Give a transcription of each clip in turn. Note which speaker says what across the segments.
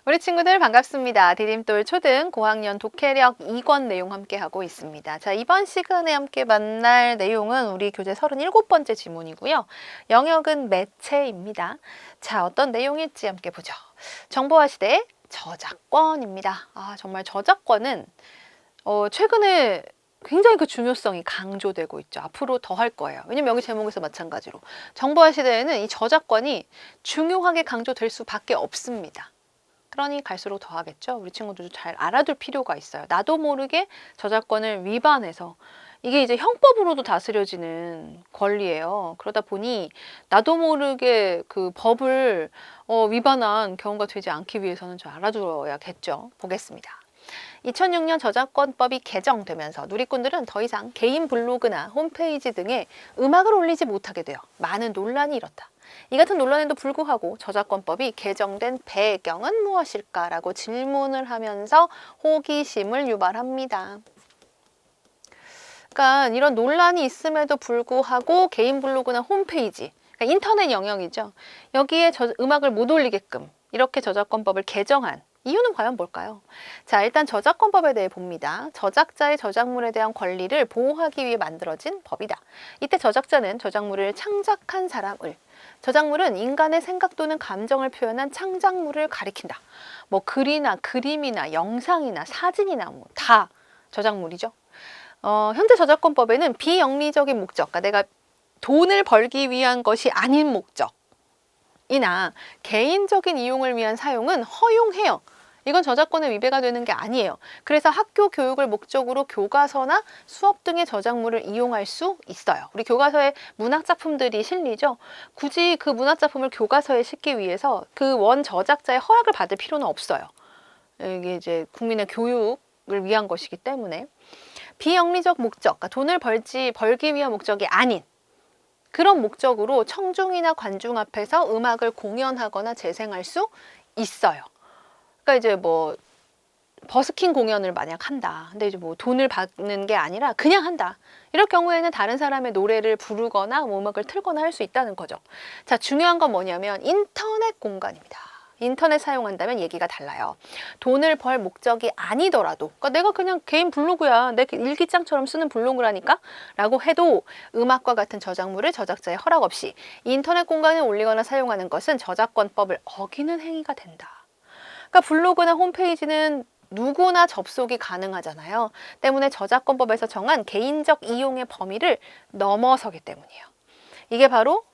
Speaker 1: 우리 친구들 반갑습니다. 디딤돌 초등 고학년 독해력 2권 내용 함께 하고 있습니다. 자, 이번 시간에 함께 만날 내용은 우리 교재 37번째 지문이고요. 영역은 매체입니다. 자, 어떤 내용일지 함께 보죠. 정보화 시대의 저작권입니다. 정말 저작권은 최근에 굉장히 그 중요성이 강조되고 있죠. 앞으로 더 할 거예요. 왜냐면 여기 제목에서 마찬가지로 정보화 시대에는 이 저작권이 중요하게 강조될 수밖에 없습니다. 그러니 갈수록 더 하겠죠. 우리 친구들도 잘 알아둘 필요가 있어요. 나도 모르게 저작권을 위반해서 이게 이제 형법으로도 다스려지는 권리예요. 그러다 보니 나도 모르게 그 법을 위반한 경우가 되지 않기 위해서는 좀 알아두어야겠죠. 보겠습니다. 2006년 저작권법이 개정되면서 누리꾼들은 더 이상 개인 블로그나 홈페이지 등에 음악을 올리지 못하게 되어 많은 논란이 일었다. 이 같은 논란에도 불구하고 저작권법이 개정된 배경은 무엇일까라고 질문을 하면서 호기심을 유발합니다. 그러니까 이런 논란이 있음에도 불구하고 개인 블로그나 홈페이지, 그러니까 인터넷 영역이죠. 여기에 음악을 못 올리게끔 이렇게 저작권법을 개정한 이유는 과연 뭘까요? 자, 일단 저작권법에 대해 봅니다. 저작자의 저작물에 대한 권리를 보호하기 위해 만들어진 법이다. 이때 저작자는 저작물을 창작한 사람을, 저작물은 인간의 생각 또는 감정을 표현한 창작물을 가리킨다. 뭐 글이나 그림이나 영상이나 사진이나 뭐 다 저작물이죠. 현재 저작권법에는 비영리적인 목적, 그러니까 내가 돈을 벌기 위한 것이 아닌 목적이나 개인적인 이용을 위한 사용은 허용해요. 이건 저작권의 위배가 되는 게 아니에요. 그래서 학교 교육을 목적으로 교과서나 수업 등의 저작물을 이용할 수 있어요. 우리 교과서에 문학작품들이 실리죠. 굳이 그 문학작품을 교과서에 싣기 위해서 그 원 저작자의 허락을 받을 필요는 없어요. 이게 이제 국민의 교육을 위한 것이기 때문에 비영리적 목적, 그러니까 돈을 벌기 위한 목적이 아닌 그런 목적으로 청중이나 관중 앞에서 음악을 공연하거나 재생할 수 있어요. 그러니까 이제 뭐 버스킹 공연을 만약 한다. 근데 이제 뭐 돈을 받는 게 아니라 그냥 한다. 이럴 경우에는 다른 사람의 노래를 부르거나 뭐 음악을 틀거나 할 수 있다는 거죠. 자, 중요한 건 뭐냐면 인터넷 공간입니다. 인터넷 사용한다면 얘기가 달라요. 돈을 벌 목적이 아니더라도, 그러니까 내가 그냥 개인 블로그야, 내 일기장처럼 쓰는 블로그라니까 라고 해도 음악과 같은 저작물을 저작자의 허락 없이 인터넷 공간에 올리거나 사용하는 것은 저작권법을 어기는 행위가 된다. 그러니까 블로그나 홈페이지는 누구나 접속이 가능하잖아요. 때문에 저작권법에서 정한 개인적 이용의 범위를 넘어서기 때문이에요. 이게 바로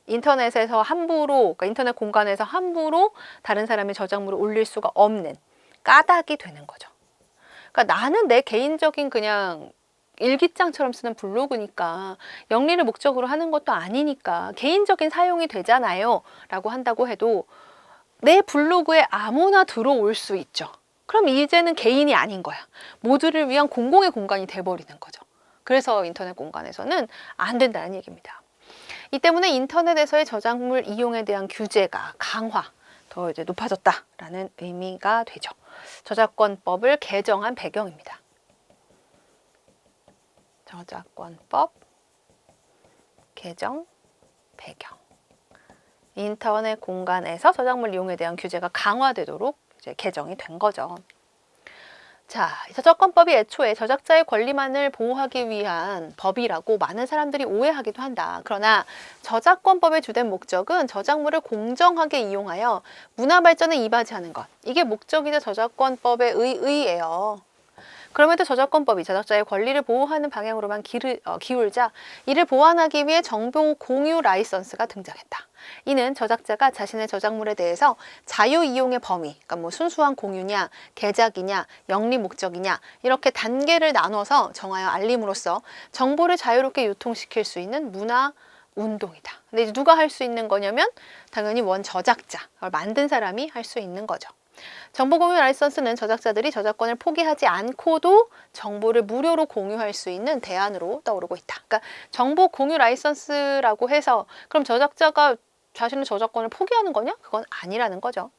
Speaker 1: 인터넷에서 함부로, 그러니까 인터넷 공간에서 함부로 다른 사람의 저작물을 올릴 수가 없는 까닭이 되는 거죠. 그러니까 나는 내 개인적인 그냥 일기장처럼 쓰는 블로그니까 영리를 목적으로 하는 것도 아니니까 개인적인 사용이 되잖아요 라고 한다고 해도 내 블로그에 아무나 들어올 수 있죠. 그럼 이제는 개인이 아닌 거야. 모두를 위한 공공의 공간이 돼버리는 거죠. 그래서 인터넷 공간에서는 안 된다는 얘기입니다. 이 때문에 인터넷에서의 저작물 이용에 대한 규제가 더 이제 높아졌다라는 의미가 되죠. 저작권법을 개정한 배경입니다. 저작권법 개정 배경. 인터넷 공간에서 저작물 이용에 대한 규제가 강화되도록 이제 개정이 된 거죠. 자, 저작권법이 애초에 저작자의 권리만을 보호하기 위한 법이라고 많은 사람들이 오해하기도 한다. 그러나 저작권법의 주된 목적은 저작물을 공정하게 이용하여 문화 발전에 이바지하는 것. 이게 목적이자 저작권법의 의의예요. 그럼에도 저작권법이 저작자의 권리를 보호하는 방향으로만 기울자 이를 보완하기 위해 정보 공유 라이선스가 등장했다. 이는 저작자가 자신의 저작물에 대해서 자유 이용의 범위, 그러니까 뭐 순수한 공유냐, 개작이냐, 영리 목적이냐 이렇게 단계를 나눠서 정하여 알림으로써 정보를 자유롭게 유통시킬 수 있는 문화 운동이다. 근데 이제 누가 할 수 있는 거냐면 당연히 원 저작자, 만든 사람이 할 수 있는 거죠. 정보 공유 라이선스는 저작자들이 저작권을 포기하지 않고도 정보를 무료로 공유할 수 있는 대안으로 떠오르고 있다. 그러니까 정보 공유 라이선스라고 해서 그럼 저작자가 자신의 저작권을 포기하는 거냐? 그건 아니라는 거죠.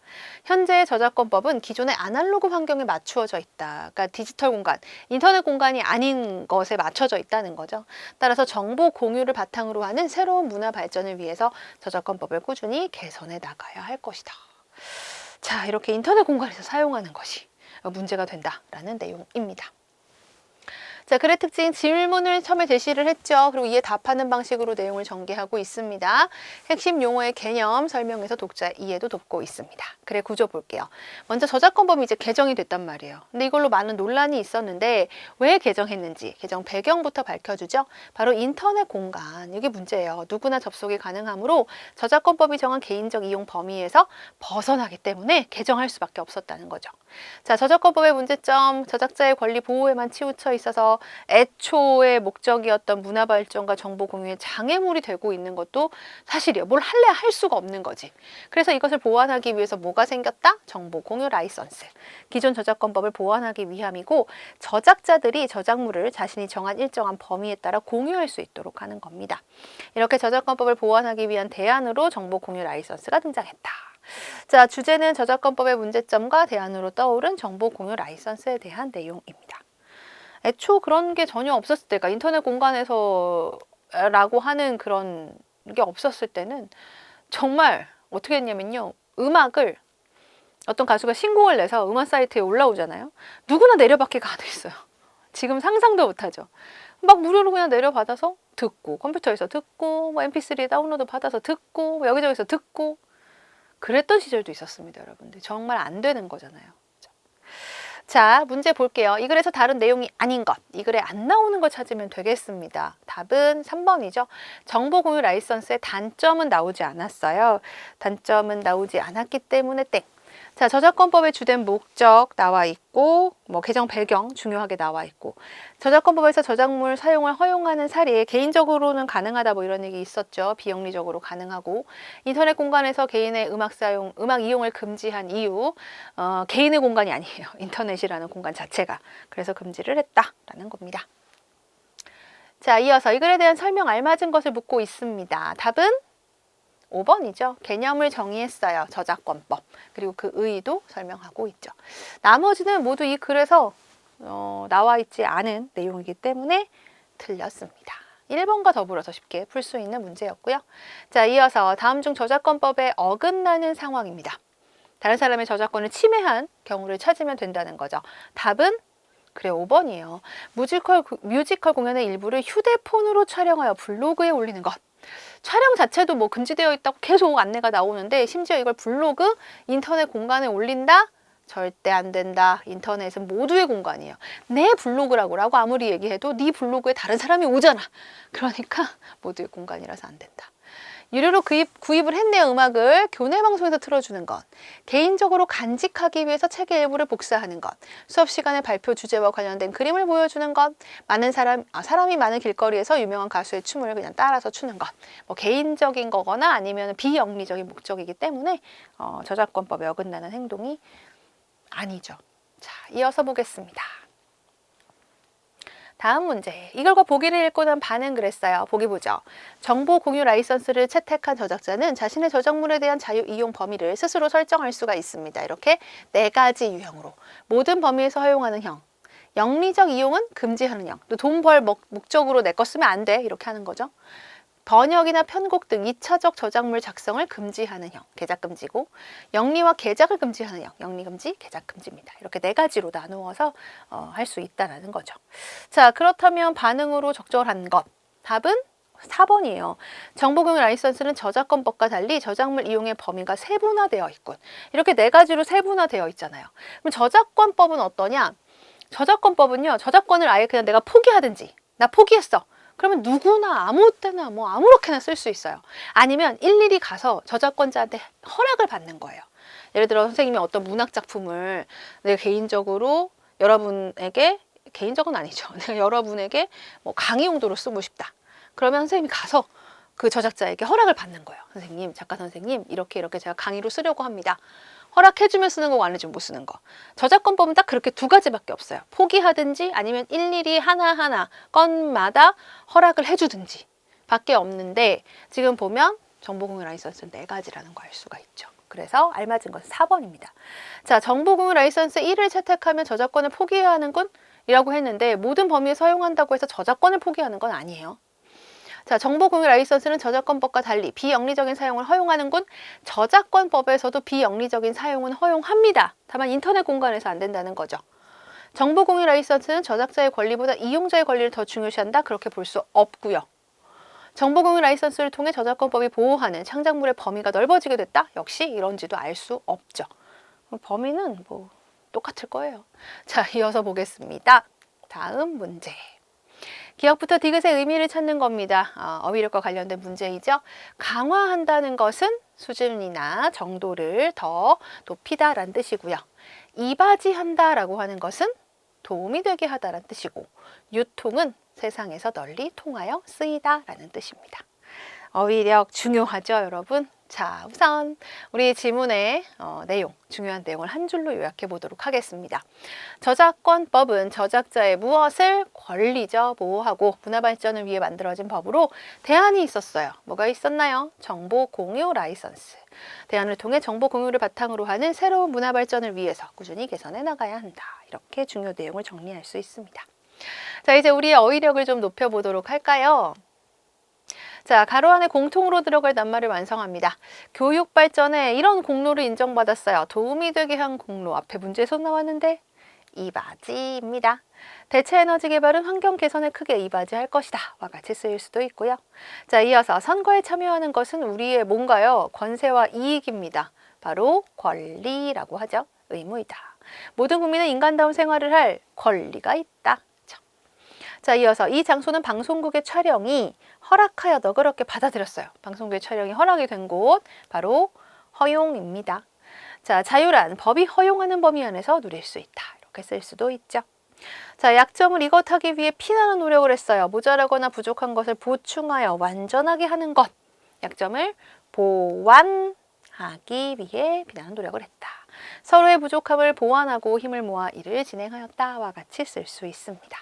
Speaker 1: 현재 저작권법은 기존의 아날로그 환경에 맞추어져 있다. 그러니까 디지털 공간, 인터넷 공간이 아닌 것에 맞춰져 있다는 거죠. 따라서 정보 공유를 바탕으로 하는 새로운 문화 발전을 위해서 저작권법을 꾸준히 개선해 나가야 할 것이다. 자, 자, 이렇게 인터넷 공간에서 사용하는 것이 문제가 된다라는 내용입니다. 자, 글의 특징 질문을 처음에 제시를 했죠. 그리고 이에 답하는 방식으로 내용을 전개하고 있습니다. 핵심 용어의 개념 설명해서 독자 이해도 돕고 있습니다. 글의 구조 볼게요. 먼저 저작권법이 이제 개정이 됐단 말이에요. 근데 이걸로 많은 논란이 있었는데 왜 개정했는지 개정 배경부터 밝혀주죠. 바로 인터넷 공간, 이게 문제예요. 누구나 접속이 가능하므로 저작권법이 정한 개인적 이용 범위에서 벗어나기 때문에 개정할 수밖에 없었다는 거죠. 자, 저작권법의 문제점, 저작자의 권리 보호에만 치우쳐 있어서 애초의 목적이었던 문화 발전과 정보 공유에 장애물이 되고 있는 것도 사실이에요. 뭘 할래야 할 수가 없는 거지. 그래서 이것을 보완하기 위해서 뭐가 생겼다? 정보 공유 라이선스. 기존 저작권법을 보완하기 위함이고 저작자들이 저작물을 자신이 정한 일정한 범위에 따라 공유할 수 있도록 하는 겁니다. 이렇게 저작권법을 보완하기 위한 대안으로 정보 공유 라이선스가 등장했다. 자, 주제는 저작권법의 문제점과 대안으로 떠오른 정보 공유 라이선스에 대한 내용입니다. 애초 그런 게 전혀 없었을 때가 인터넷 공간에서 라고 하는 그런 게 없었을 때는 정말 어떻게 했냐면요. 음악을 어떤 가수가 신곡을 내서 음원 사이트에 올라오잖아요. 누구나 내려받기 가능했어요. 지금 상상도 못하죠. 막 무료로 그냥 내려받아서 듣고 컴퓨터에서 듣고 뭐 mp3 다운로드 받아서 듣고 뭐 여기저기서 듣고 그랬던 시절도 있었습니다. 여러분들 정말 안 되는 거잖아요. 자, 문제 볼게요. 이 글에서 다른 내용이 아닌 것, 이 글에 안 나오는 걸 찾으면 되겠습니다. 답은 3번이죠. 정보 공유 라이선스의 단점은 나오지 않았어요. 단점은 나오지 않았기 때문에 땡. 자, 저작권법의 주된 목적 나와 있고 뭐 개정 배경 중요하게 나와 있고 저작권법에서 저작물 사용을 허용하는 사례 개인적으로는 가능하다 뭐 이런 얘기 있었죠. 비영리적으로 가능하고 인터넷 공간에서 개인의 음악 사용, 음악 이용을 금지한 이유 개인의 공간이 아니에요. 인터넷이라는 공간 자체가. 그래서 금지를 했다라는 겁니다. 자, 이어서 이 글에 대한 설명 알맞은 것을 묻고 있습니다. 답은 5번이죠. 개념을 정의했어요. 저작권법. 그리고 그 의의도 설명하고 있죠. 나머지는 모두 이 글에서 나와 있지 않은 내용이기 때문에 틀렸습니다. 1번과 더불어서 쉽게 풀 수 있는 문제였고요. 자, 이어서 다음 중 저작권법에 어긋나는 상황입니다. 다른 사람의 저작권을 침해한 경우를 찾으면 된다는 거죠. 답은 그래 5번이에요. 뮤지컬 공연의 일부를 휴대폰으로 촬영하여 블로그에 올리는 것. 촬영 자체도 뭐 금지되어 있다고 계속 안내가 나오는데 심지어 이걸 블로그, 인터넷 공간에 올린다? 절대 안 된다. 인터넷은 모두의 공간이에요. 내 블로그라고 아무리 얘기해도 네 블로그에 다른 사람이 오잖아. 그러니까 모두의 공간이라서 안 된다. 유료로 구입을 했네요. 음악을 교내 방송에서 틀어주는 것, 개인적으로 간직하기 위해서 책의 일부를 복사하는 것, 수업 시간에 발표 주제와 관련된 그림을 보여주는 것, 사람이 많은 길거리에서 유명한 가수의 춤을 그냥 따라서 추는 것, 뭐 개인적인 거거나 아니면 비영리적인 목적이기 때문에 저작권법에 어긋나는 행동이 아니죠. 자, 이어서 보겠습니다. 다음 문제. 이걸과 보기를 읽고 난 반응 그랬어요. 보기 보죠. 정보 공유 라이선스를 채택한 저작자는 자신의 저작물에 대한 자유 이용 범위를 스스로 설정할 수가 있습니다. 이렇게 4가지 유형으로 모든 범위에서 허용하는 형, 영리적 이용은 금지하는 형, 또 돈 벌 목적으로 내 거 쓰면 안 돼 이렇게 하는 거죠. 번역이나 편곡 등 2차적 저작물 작성을 금지하는 형, 개작 금지고, 영리와 개작을 금지하는 형, 영리 금지, 개작 금지입니다. 이렇게 4가지로 나누어서 할 수 있다는 거죠. 자, 그렇다면 반응으로 적절한 것, 답은 4번이에요. 정보공유 라이선스는 저작권법과 달리 저작물 이용의 범위가 세분화되어 있군. 이렇게 4가지로 세분화되어 있잖아요. 그럼 저작권법은 어떠냐? 저작권법은요, 저작권을 아예 그냥 내가 포기하든지, 나 포기했어. 그러면 누구나 아무 때나 뭐 아무렇게나 쓸 수 있어요. 아니면 일일이 가서 저작권자한테 허락을 받는 거예요. 예를 들어 선생님이 어떤 문학 작품을 내가 개인적으로 여러분에게, 개인적은 아니죠. 내가 여러분에게 뭐 강의 용도로 쓰고 싶다. 그러면 선생님이 가서 그 저작자에게 허락을 받는 거예요. 선생님, 작가 선생님, 이렇게 제가 강의로 쓰려고 합니다. 허락해주면 쓰는 거고 안 해주면 못 쓰는 거. 저작권법은 딱 그렇게 2가지밖에 없어요. 포기하든지 아니면 일일이 하나하나 건마다 허락을 해주든지 밖에 없는데 지금 보면 정보공유 라이선스는 4가지라는 거 알 수가 있죠. 그래서 알맞은 것은 4번입니다. 자, 정보공유 라이선스 1을 채택하면 저작권을 포기해야 하는 건 이라고 했는데 모든 범위에 사용한다고 해서 저작권을 포기하는 건 아니에요. 자, 정보공유 라이선스는 저작권법과 달리 비영리적인 사용을 허용하는군. 저작권법에서도 비영리적인 사용은 허용합니다. 다만 인터넷 공간에서 안 된다는 거죠. 정보공유 라이선스는 저작자의 권리보다 이용자의 권리를 더 중요시한다. 그렇게 볼 수 없고요. 정보공유 라이선스를 통해 저작권법이 보호하는 창작물의 범위가 넓어지게 됐다? 역시 이런지도 알 수 없죠. 범위는 뭐 똑같을 거예요. 자, 이어서 보겠습니다. 다음 문제. 기억부터 디귿의 의미를 찾는 겁니다. 어휘력과 관련된 문제이죠. 강화한다는 것은 수준이나 정도를 더 높이다라는 뜻이고요. 이바지한다라고 하는 것은 도움이 되게 하다라는 뜻이고, 유통은 세상에서 널리 통하여 쓰이다라는 뜻입니다. 어휘력 중요하죠, 여러분? 자, 우선 우리 지문의 내용, 중요한 내용을 한 줄로 요약해 보도록 하겠습니다. 저작권법은 저작자의 무엇을 권리죠, 보호하고 문화 발전을 위해 만들어진 법으로 대안이 있었어요. 뭐가 있었나요? 정보 공유 라이선스. 대안을 통해 정보 공유를 바탕으로 하는 새로운 문화 발전을 위해서 꾸준히 개선해 나가야 한다. 이렇게 중요 내용을 정리할 수 있습니다. 자, 이제 우리의 어휘력을 좀 높여보도록 할까요? 자, 가로 안에 공통으로 들어갈 낱말을 완성합니다. 교육 발전에 이런 공로를 인정받았어요. 도움이 되게 한 공로. 앞에 문제에서 나왔는데 이바지입니다. 대체 에너지 개발은 환경 개선에 크게 이바지할 것이다. 와 같이 쓰일 수도 있고요. 자, 이어서 선거에 참여하는 것은 우리의 뭔가요? 권세와 이익입니다. 바로 권리라고 하죠. 의무이다. 모든 국민은 인간다운 생활을 할 권리가 있다. 자, 이어서 이 장소는 방송국의 촬영이 허락하여도 그렇게 받아들였어요. 방송국의 촬영이 허락이 된 곳, 바로 허용입니다. 자, 자유란 법이 허용하는 범위 안에서 누릴 수 있다. 이렇게 쓸 수도 있죠. 자, 약점을 이것하기 위해 피나는 노력을 했어요. 모자라거나 부족한 것을 보충하여 완전하게 하는 것. 약점을 보완하기 위해 피나는 노력을 했다. 서로의 부족함을 보완하고 힘을 모아 일을 진행하였다와 같이 쓸 수 있습니다.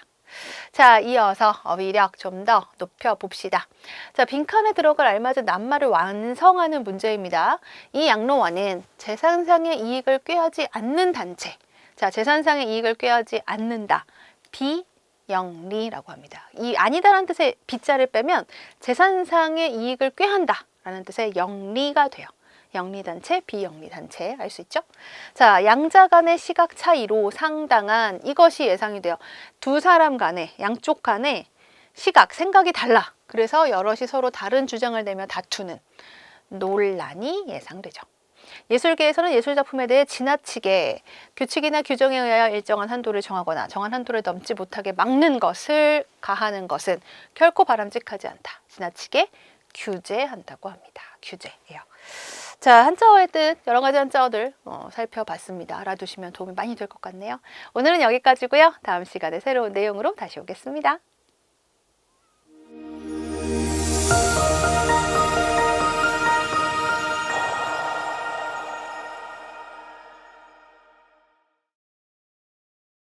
Speaker 1: 자, 이어서 어휘력 좀 더 높여봅시다. 자, 빈칸에 들어갈 알맞은 낱말을 완성하는 문제입니다. 이 양로원은 재산상의 이익을 꾀하지 않는 단체. 자, 재산상의 이익을 꾀하지 않는다. 비영리라고 합니다. 이 아니다라는 뜻의 비자를 빼면 재산상의 이익을 꾀한다 라는 뜻의 영리가 돼요. 영리단체, 비영리단체 알 수 있죠? 자, 양자 간의 시각 차이로 상당한 이것이 예상이 돼요. 두 사람 간에, 양쪽 간에 시각, 생각이 달라. 그래서 여럿이 서로 다른 주장을 내며 다투는 논란이 예상되죠. 예술계에서는 예술작품에 대해 지나치게 규칙이나 규정에 의하여 일정한 한도를 정하거나 정한 한도를 넘지 못하게 막는 것을 가하는 것은 결코 바람직하지 않다. 지나치게 규제한다고 합니다. 규제예요. 자, 한자어의 뜻 여러 가지 한자어들 살펴봤습니다. 알아두시면 도움이 많이 될 것 같네요. 오늘은 여기까지고요. 다음 시간에 새로운 내용으로 다시 오겠습니다.